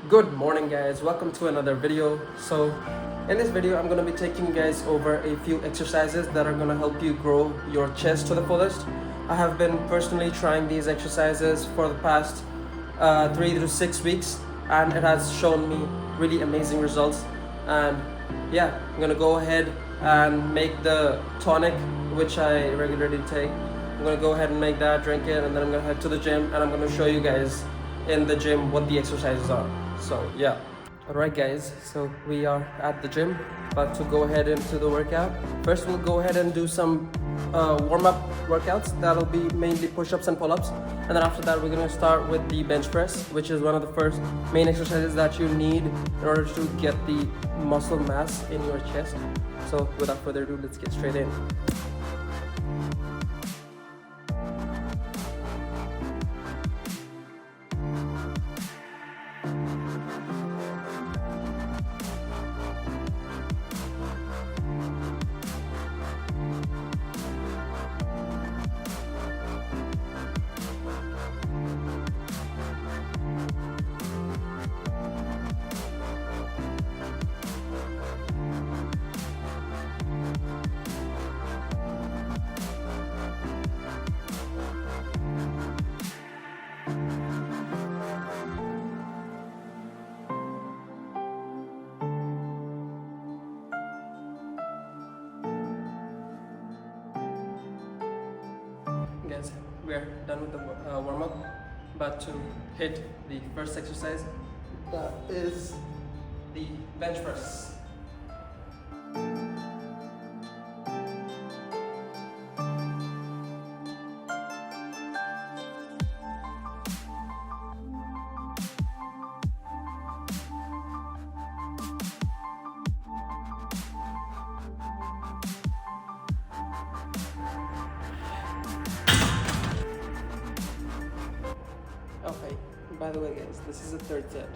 Good morning guys, welcome to another video. So in this video I'm going to be taking you guys over a few exercises that are going to help you grow your chest to the fullest. I have been personally trying these exercises for the past 3 to 6 weeks and it has shown me really amazing results. And yeah, I'm going to go ahead and make the tonic which I regularly take. I'm going to go ahead and make that, drink it, and then I'm going to head to the gym and I'm going to show you guys in the gym what the exercises are. So yeah. Alright guys, so we are at the gym, about to go ahead into the workout. First we'll go ahead and do some warm-up workouts. That'll be mainly push-ups and pull-ups. And then after that we're going to start with the bench press, which is one of the first main exercises that you need in order to get the muscle mass in your chest. So without further ado, let's get straight in. Guys, we're done with the warm-up. About to hit the first exercise. That is the bench press. Okay, by the way guys, this is the third set.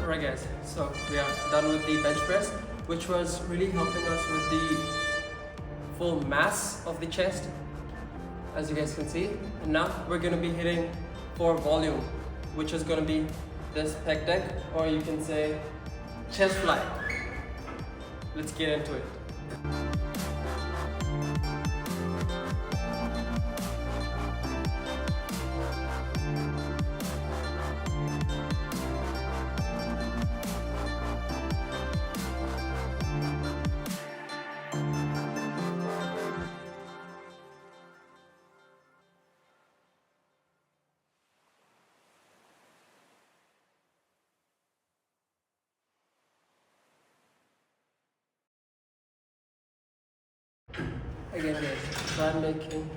Alright guys, so we are done with the bench press, which was really helping us with the full mass of the chest, as you guys can see. And now we're going to be hitting for volume, which is going to be this pec deck, or you can say chest fly. Let's get into it. Again guys, try making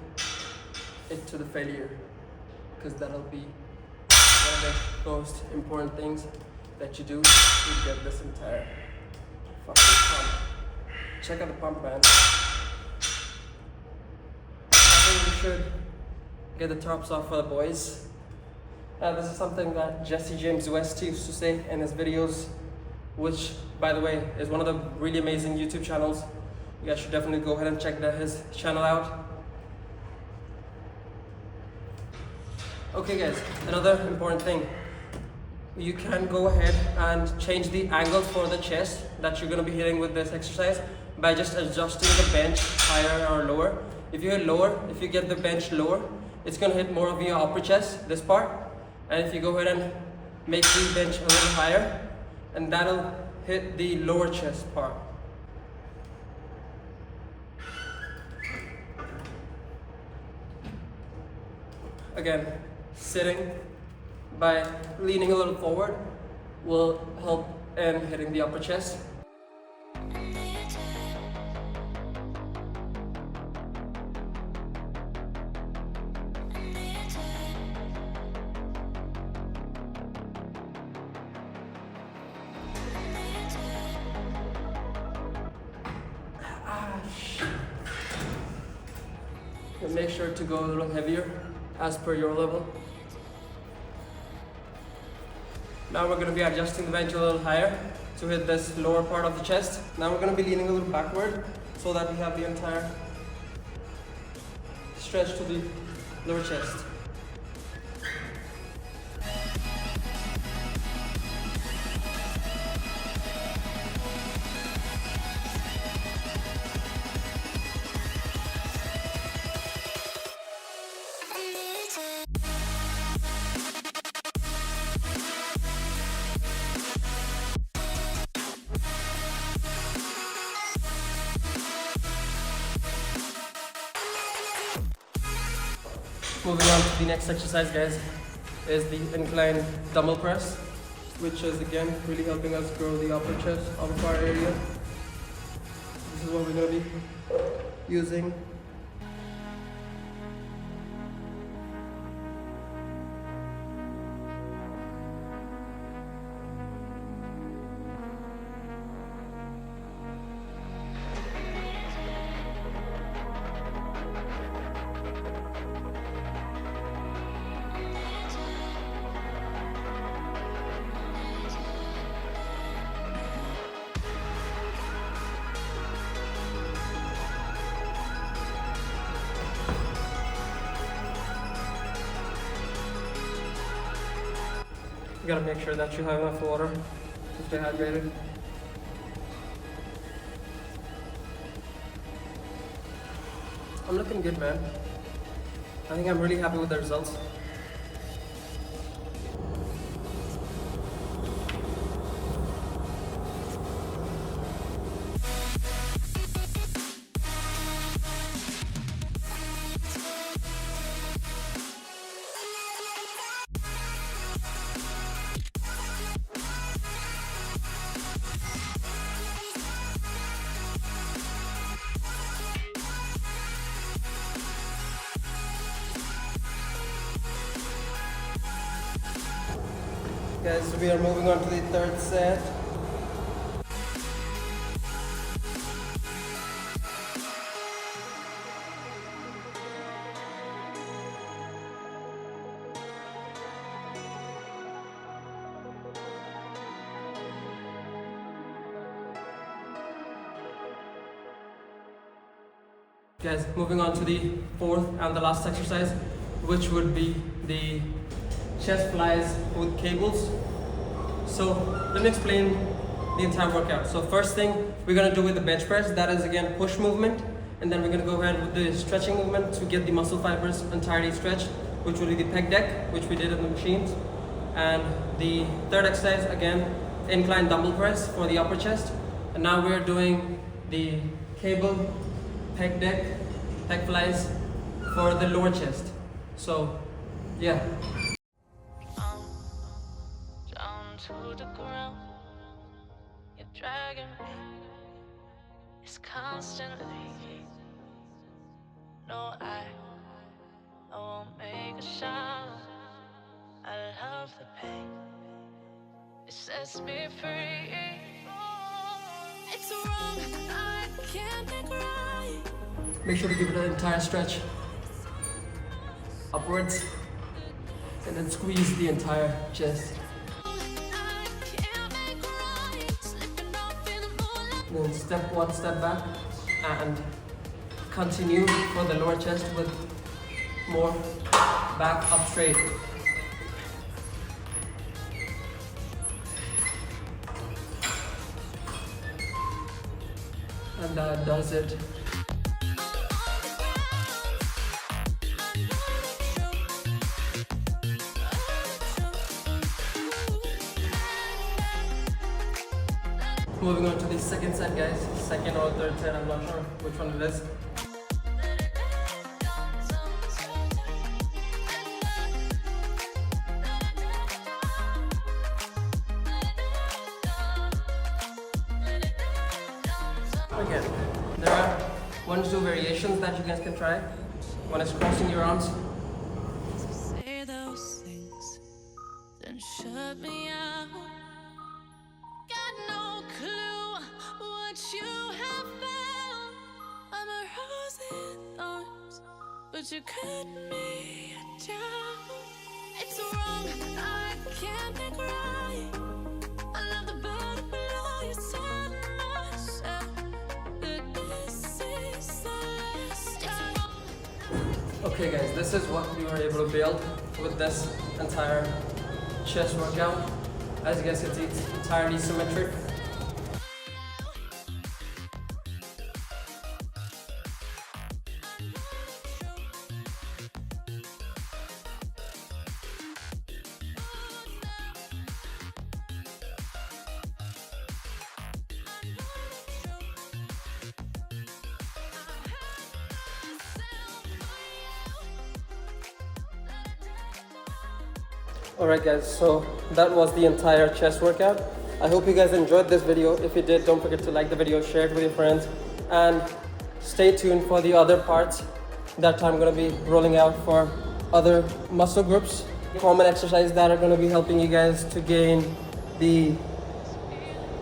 it to the failure, because that'll be one of the most important things that you do to get this entire fucking pump. Check out the pump, man. I think we should get the tops off for the boys. This is something that Jesse James West used to say in his videos, which by the way is one of the really amazing YouTube channels. You guys should definitely go ahead and check his channel out. Okay guys, another important thing. You can go ahead and change the angle for the chest that you're going to be hitting with this exercise by just adjusting the bench higher or lower. If you hit lower, if you get the bench lower, it's going to hit more of your upper chest, this part. And if you go ahead and make the bench a little higher, and that'll hit the lower chest part. Again, sitting by leaning a little forward will help in hitting the upper chest. And make sure to go a little heavier as per your level. Now we're going to be adjusting the bench a little higher to hit this lower part of the chest. Now we're going to be leaning a little backward so that we have the entire stretch to the lower chest. Moving on to the next exercise, guys, is the incline dumbbell press, which is again really helping us grow the upper chest, upper part area. This is what we're going to be using. You gotta make sure that you have enough water to stay hydrated. I'm looking good, man. I think I'm really happy with the results. Guys, we are moving on to the third set. Guys, moving on to the fourth and the last exercise, which would be the chest flies with cables. So let me explain the entire workout. So first thing we're gonna do with the bench press, that is again push movement, and then we're gonna go ahead with the stretching movement to get the muscle fibers entirely stretched, which will be the pec deck, which we did in the machines. And the third exercise, again, incline dumbbell press for the upper chest. And now we're doing the cable pec deck, pec flies for the lower chest. So yeah. To the ground, you're dragging me. It's constantly. No, I won't make a sound. I love the pain. It sets me free. It's wrong, I can't make right. Make sure to give it an entire stretch upwards, and then squeeze the entire chest. Then step one step back and continue for the lower chest with more back up straight. And that does it. Moving on to the second set, guys. Second or third set, I'm not sure which one it is. Again, there are 1 to 2 variations that you guys can try. One is crossing your arms. Say those things, then shut me out. Got no clue what you have found. I'm a rose in thorns, but but you cut me down. It's wrong, I can't think right. I love the bottom below. You said myself that this is the last time. Okay guys, this is what we were able to build with this entire chest workout. As you guys can see, it's entirely symmetric. Alright guys, so that was the entire chest workout. I hope you guys enjoyed this video. If you did, don't forget to like the video, share it with your friends, and stay tuned for the other parts that I'm going to be rolling out for other muscle groups. Common exercises that are going to be helping you guys to gain the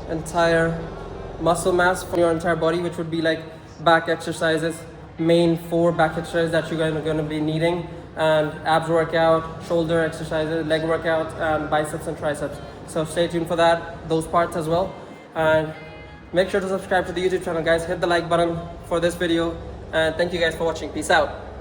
entire muscle mass for your entire body, which would be like back exercises, main 4 back exercises that you're going to be needing, and abs workout, shoulder exercises, leg workout, and biceps and triceps. So stay tuned for that, those parts as well. And make sure to subscribe to the YouTube channel, guys. Hit the like button for this video, and thank you guys for watching. Peace out.